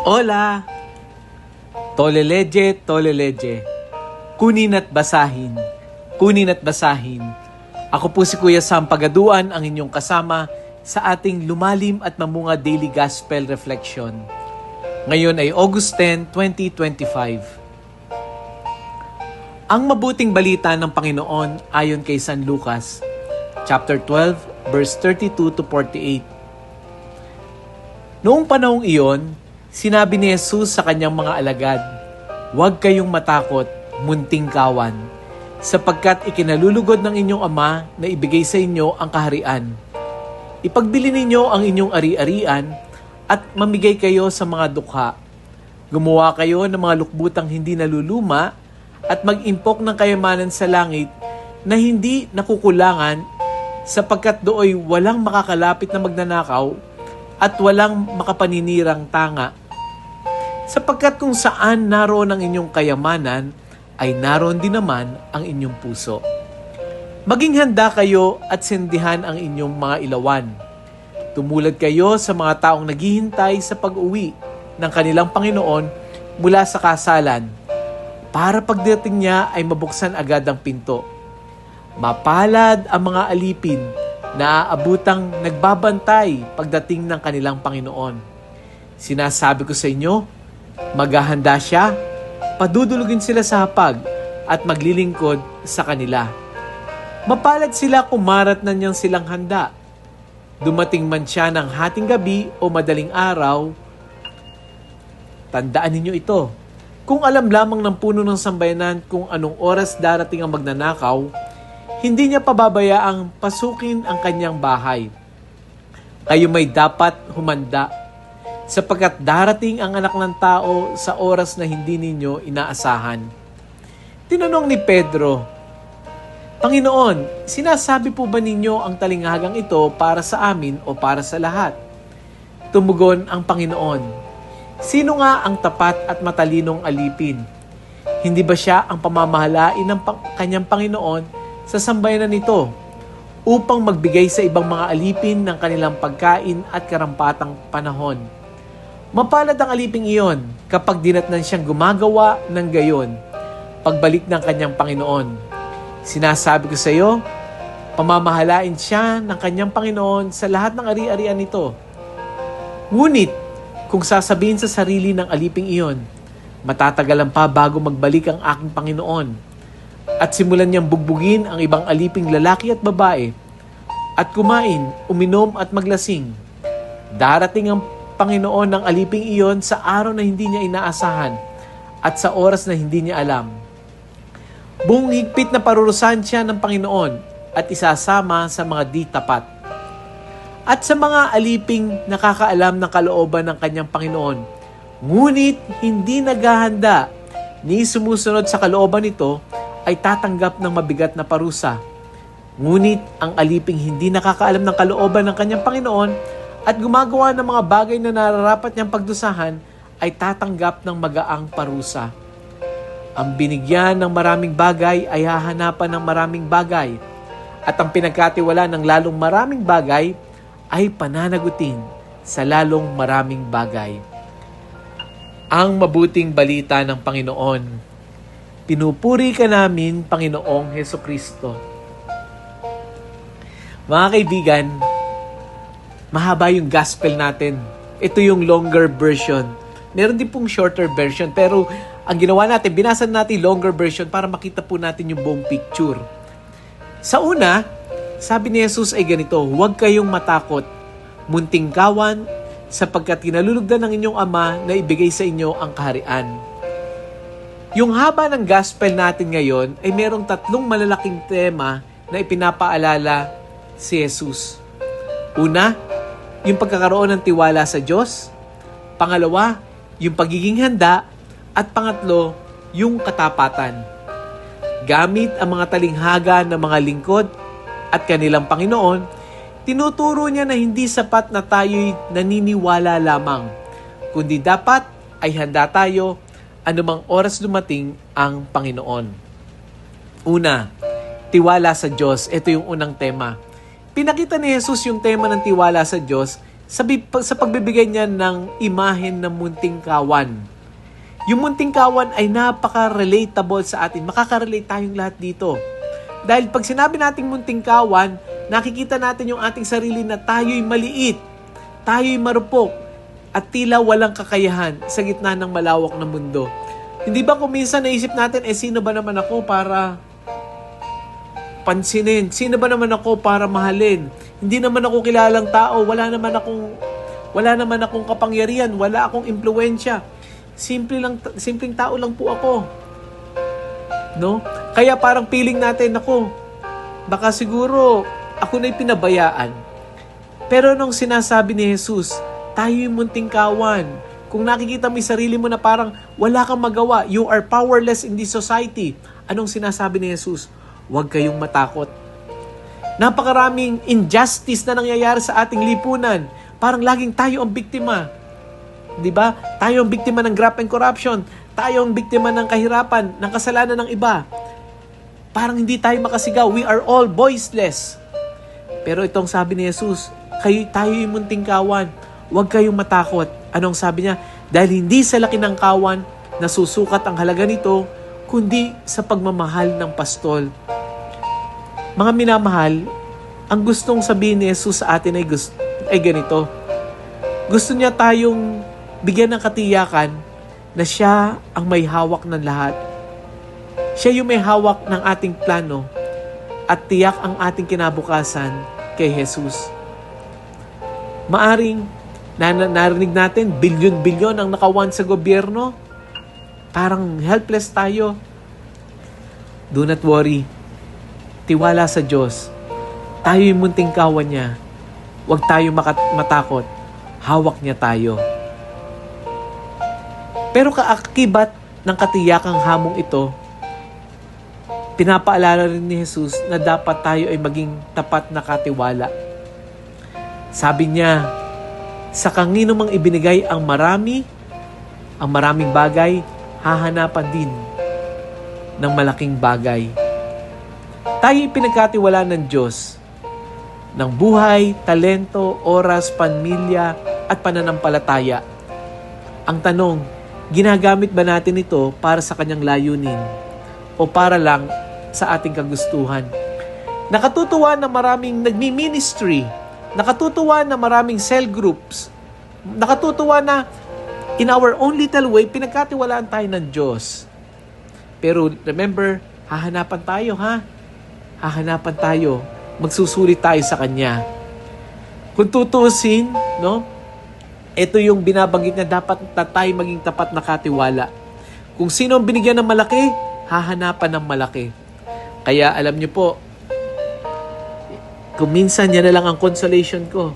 Hola! Toleleje, toleleje. Kunin at basahin. Kunin at basahin. Ako po si Kuya Sam Pagaduan, ang inyong kasama sa ating lumalim at mamunga Daily Gospel Reflection. Ngayon ay August 10, 2025. Ang mabuting balita ng Panginoon ayon kay San Lucas, chapter 12, verse 32 to 48. Noong panahong iyon, sinabi ni Jesus sa kanyang mga alagad, "Huwag kayong matakot, munting kawan, sapagkat ikinalulugod ng inyong Ama na ibigay sa inyo ang kaharian. Ipagbili ninyo ang inyong ari-arian at mamigay kayo sa mga dukha. Gumawa kayo ng mga lukbutang hindi naluluma at mag-impok ng kayamanan sa langit na hindi nakukulangan, sapagkat dooy walang makakalapit na magnanakaw at walang makapaninirang tanga. Sapagkat kung saan naroon ang inyong kayamanan, ay naroon din naman ang inyong puso. Maging handa kayo at sindihan ang inyong mga ilawan. Tumulad kayo sa mga taong naghihintay sa pag-uwi ng kanilang Panginoon mula sa kasalan, para pagdating niya ay mabuksan agad ang pinto. Mapalad ang mga alipin na aabutang nagbabantay pagdating ng kanilang Panginoon. Sinasabi ko sa inyo, maghahanda siya, padudulugin sila sa hapag at maglilingkod sa kanila. Mapalad sila kung maratnan niyang silang handa. Dumating man siya ng hating gabi o madaling araw, tandaan ninyo ito. Kung alam lamang ng puno ng sambayanan kung anong oras darating ang magnanakaw, hindi niya pababayaang pasukin ang kanyang bahay. Kayo may dapat humanda, sapagkat darating ang anak ng tao sa oras na hindi ninyo inaasahan." Tinanong ni Pedro, "Panginoon, sinasabi po ba ninyo ang talinghagang ito para sa amin o para sa lahat?" Tumugon ang Panginoon, "Sino nga ang tapat at matalinong alipin? Hindi ba siya ang pamamahalain ng kanyang Panginoon sa sambayanan nito upang magbigay sa ibang mga alipin ng kanilang pagkain at karampatang panahon? Mapalad ang aliping iyon kapag dinatnan siyang gumagawa ng gayon pagbalik ng kanyang Panginoon. Sinasabi ko sa iyo, pamamahalain siya ng kanyang Panginoon sa lahat ng ari-arian nito. Ngunit kung sasabihin sa sarili ng aliping iyon, matatagalan pa bago magbalik ang aking Panginoon, at simulan niyang bugbugin ang ibang aliping lalaki at babae, at kumain, uminom at maglasing, darating ang Panginoon ng aliping iyon sa araw na hindi niya inaasahan at sa oras na hindi niya alam. Buong higpit na parurusahan siya ng Panginoon at isasama sa mga di tapat. At sa mga aliping nakakaalam ng kalooban ng kanyang Panginoon, ngunit hindi naghahanda ni sumusunod sa kalooban nito, ay tatanggap ng mabigat na parusa. Ngunit ang aliping hindi nakakaalam ng kalooban ng kanyang Panginoon at gumagawa ng mga bagay na nararapat niyang pagdusahan, ay tatanggap ng magaang parusa. Ang binigyan ng maraming bagay ay hahanapan ng maraming bagay, at ang pinagkatiwala ng lalong maraming bagay ay pananagutin sa lalong maraming bagay. Ang mabuting balita ng Panginoon. Pinupuri ka namin, Panginoong Hesukristo. Mga kaibigan, mahaba yung gospel natin. Ito yung longer version. Meron din pong shorter version, pero ang ginawa natin, binasa natin longer version para makita po natin yung buong picture. Sa una, sabi ni Jesus ay ganito, "Huwag kayong matakot, munting kawan, sapagkat kinalulugdan ng inyong Ama na ibigay sa inyo ang kaharian." Yung haba ng gospel natin ngayon ay merong 3 malalaking tema na ipinapaalala si Jesus. Una, yung pagkakaroon ng tiwala sa Diyos. Pangalawa, yung pagiging handa. At pangatlo, yung katapatan. Gamit ang mga talinghaga ng mga lingkod at kanilang Panginoon, tinuturo niya na hindi sapat na tayo'y naniniwala lamang, kundi dapat ay handa tayo anumang oras dumating ang Panginoon. Una, tiwala sa Diyos. Ito yung unang tema. Pinakita ni Jesus yung tema ng tiwala sa Diyos sa pagbibigay niya ng imahen ng munting kawan. Yung munting kawan ay napaka-relatable sa atin. Makaka-relate tayong lahat dito. Dahil pag sinabi nating munting kawan, nakikita natin yung ating sarili na tayo'y maliit, tayo'y marupok, at tila walang kakayahan sa gitna ng malawak na mundo. Hindi ba kung minsan naisip natin, sino ba naman ako para pansinin? Sino ba naman ako para mahalin? Hindi naman ako kilalang tao, wala naman akong kapangyarihan, wala akong impluwensya. Simpleng tao lang po ako. No? Kaya parang feeling natin, ako, baka siguro ako na'y pinabayaan. Pero nung sinasabi ni Jesus, tayo yung munting kawan. Kung nakikita mo yung sarili mo na parang wala kang magawa, you are powerless in this society. Anong sinasabi ni Jesus? Huwag kayong matakot. Napakaraming injustice na nangyayari sa ating lipunan. Parang laging tayo ang biktima. 'Di ba? Tayo ang biktima ng graft and corruption. Tayo ang biktima ng kahirapan, ng kasalanan ng iba. Parang hindi tayo makasigaw. We are all voiceless. Pero itong sabi ni Jesus, tayo yung munting kawan. Huwag kayong matakot. Anong sabi niya? Dahil hindi sa laki ng kawan nasusukat ang halaga nito, kundi sa pagmamahal ng pastol. Mga minamahal, ang gustong sabihin ni Jesus sa atin ay ganito. Gusto niya tayong bigyan ng katiyakan na siya ang may hawak ng lahat. Siya yung may hawak ng ating plano at tiyak ang ating kinabukasan kay Jesus. Maaring narinig natin, bilyon-bilyon ang nakawan sa gobyerno. Parang helpless tayo. Do not worry. Tiwala sa Diyos. Tayo yung munting kawan niya. Huwag tayo matakot. Hawak niya tayo. Pero kaakibat ng katiyakang hamong ito, pinapaalala rin ni Jesus na dapat tayo ay maging tapat na katiwala. Sabi niya, sa kanino mang ibinigay ang maraming bagay, hahanapan din ng malaking bagay. Tayo pinagkatiwala ng Diyos ng buhay, talento, oras, pamilya at pananampalataya. Ang tanong, ginagamit ba natin ito para sa kanyang layunin o para lang sa ating kagustuhan? Nakatutuwa na maraming nagmi-ministry, nakatutuwa na maraming cell groups, nakatutuwa na in our own little way, pinagkatiwalaan tayo ng Diyos. Pero remember, hahanapan tayo Hahanapan tayo. Magsusulit tayo sa Kanya. Kung tutusin, ito yung binabanggit na dapat tayo maging tapat na katiwala. Kung sino ang binigyan ng malaki, hahanapan ng malaki. Kaya alam niyo po, kung minsan yan na lang ang consolation ko.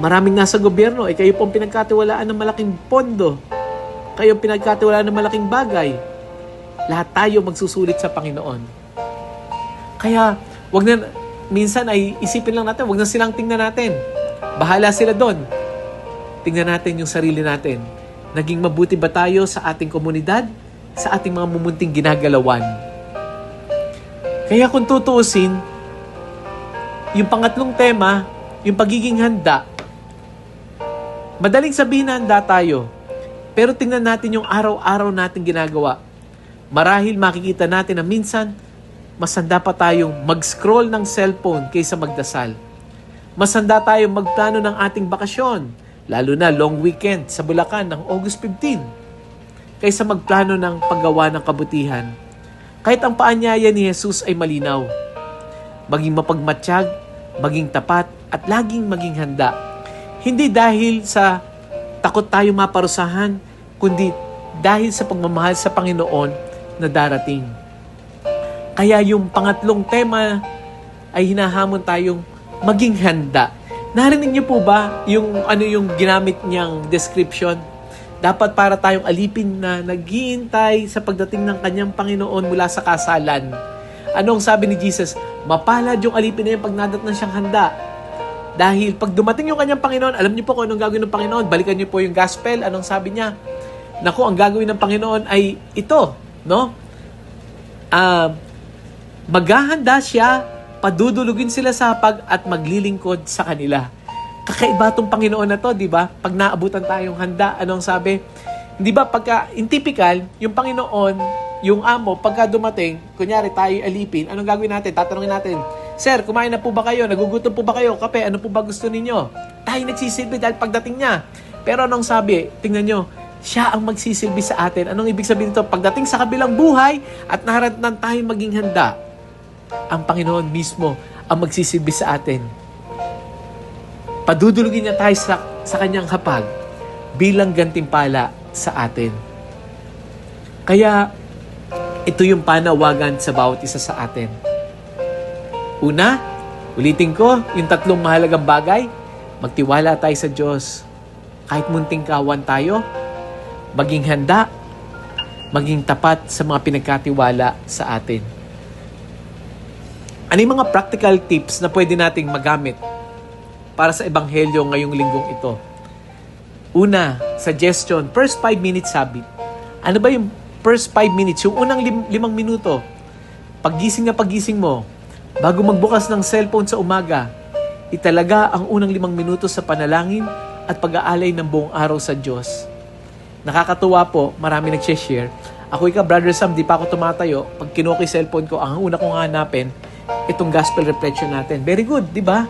Maraming nasa gobyerno, kayo pong pinagkatiwalaan ng malaking pondo. Kayo pinagkatiwalaan ng malaking bagay. Lahat tayo magsusulit sa Panginoon. Kaya, minsan ay isipin lang natin, wag na silang tingnan natin. Bahala sila doon. Tingnan natin yung sarili natin. Naging mabuti ba tayo sa ating komunidad? Sa ating mga mumunting ginagalawan? Kaya kung tutuusin, yung pangatlong tema, yung pagiging handa, madaling sabihin na handa tayo. Pero tingnan natin yung araw-araw natin ginagawa. Marahil makikita natin na minsan, mas handa pa tayong mag-scroll ng cellphone kaysa magdasal. Mas handa tayong magplano ng ating bakasyon, lalo na long weekend sa Bulacan ng August 15, kaysa magplano ng paggawa ng kabutihan. Kahit ang paanyaya ni Jesus ay malinaw. Maging mapagmatsyag, maging tapat, at laging maging handa. Hindi dahil sa takot tayo maparusahan, kundi dahil sa pagmamahal sa Panginoon na darating. Kaya yung pangatlong tema ay hinahamon tayong maging handa. Narinig niyo po ba yung ginamit niyang description? Dapat para tayong alipin na naghihintay sa pagdating ng kanyang Panginoon mula sa kasalan. Anong sabi ni Jesus? Mapalad yung alipin na yung pag nadatnan siyang handa. Dahil pag dumating yung kanyang Panginoon, alam niyo po kung anong gagawin ng Panginoon. Balikan niyo po yung gospel. Anong sabi niya? Naku, ang gagawin ng Panginoon ay ito, maghahanda siya, padudulugin sila sa hapag at maglilingkod sa kanila. Kakaiba tong Panginoon na to, di ba? Pag naabutan tayong handa, anong sabi? Di ba, in typical, yung Panginoon, yung amo, pagka dumating, kunyari tayo alipin, anong gagawin natin? Tatanungin natin, Sir, kumain na po ba kayo? Nagugutom po ba kayo? Kape, ano po ba gusto ninyo? Tayo nagsisilbi dahil pagdating niya. Pero anong sabi? Tingnan nyo, siya ang magsisilbi sa atin. Anong ibig sabihin nito? Pagdating sa kabilang buhay at naharapnan tayo maging handa, ang Panginoon mismo ang magsisilbi sa atin. Padudulugin niya tayo sa kanyang hapag bilang gantimpala sa atin. Kaya, ito yung panawagan sa bawat isa sa atin. Una, ulitin ko, yung 3 mahalagang bagay, magtiwala tayo sa Diyos. Kahit munting kawan tayo, maging handa, maging tapat sa mga pinagkatiwala sa atin. Ano yung mga practical tips na pwede nating magamit para sa Ebanghelyo ngayong linggong ito? Una, suggestion, first 5 minutes habit. Ano ba yung first 5 minutes? Yung unang 5 minuto. Paggising mo, bago magbukas ng cellphone sa umaga, italaga ang unang 5 minuto sa panalangin at pag-aalay ng buong araw sa Diyos. Nakakatuwa po, marami nag-share. Ako Brother Sam, di pa ako tumatayo. Pag kinuha ko yung cellphone ko, ang una kong hanapin, itong gospel reflection natin. Very good, di ba?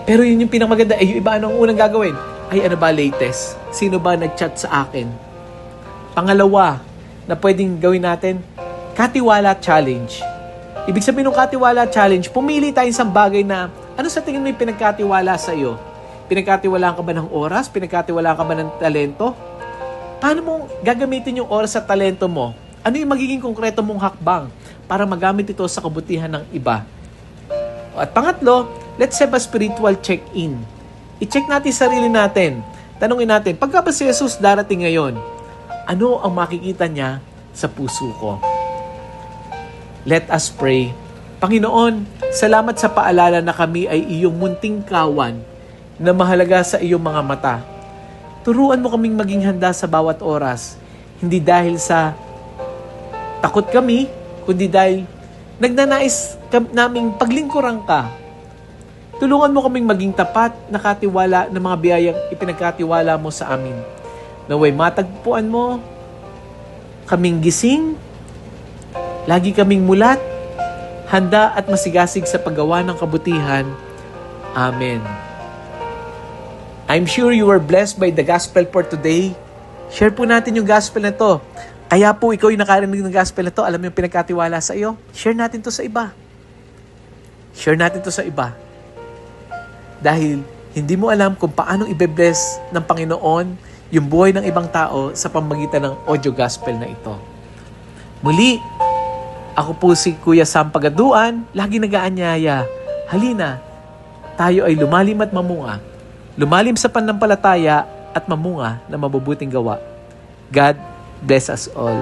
Pero yun yung pinamaganda. Yung iba, anong unang gagawin? Ay, ano ba latest? Sino ba nag-chat sa akin? Pangalawa, na pwedeng gawin natin, katiwala challenge. Ibig sabihin ng katiwala challenge, pumili tayo sa bagay na, ano sa tingin mo yung pinagkatiwala sa iyo? Pinagkatiwalaan ka ba ng oras? Pinagkatiwalaan ka ba ng talento? Paano mo gagamitin yung oras at talento mo? Ano yung magiging konkreto mong hakbang para magamit ito sa kabutihan ng iba? At pangatlo, let's have a spiritual check-in. I-check natin sarili natin. Tanungin natin, pagka ba si Jesus darating ngayon, ano ang makikita niya sa puso ko? Let us pray. Panginoon, salamat sa paalala na kami ay iyong munting kawan na mahalaga sa iyong mga mata. Turuan mo kaming maging handa sa bawat oras, hindi dahil sa takot kami, kundi dahil nagnanais naming paglingkuran ka. Tulungan mo kaming maging tapat, nakatiwala ng mga biyayang ipinagkatiwala mo sa amin. Naway matagpuan mo, kaming gising, lagi kaming mulat, handa at masigasig sa paggawa ng kabutihan. Amen. I'm sure you were blessed by the gospel for today. Share po natin yung gospel na to. Kaya po ikaw yung nakarinig ng gospel na to, alam mo yung pinagkatiwala sa iyo, share natin to sa iba. Share natin to sa iba. Dahil hindi mo alam kung paano i-bless ng Panginoon yung buhay ng ibang tao sa pamamagitan ng audio gospel na ito. Muli, ako po si Kuya Sam Pagaduan, lagi nag-aanyaya. Halina, tayo ay lumalim at mamunga. Lumalim sa pananampalataya at mamunga na mabubuting gawa. God bless us all.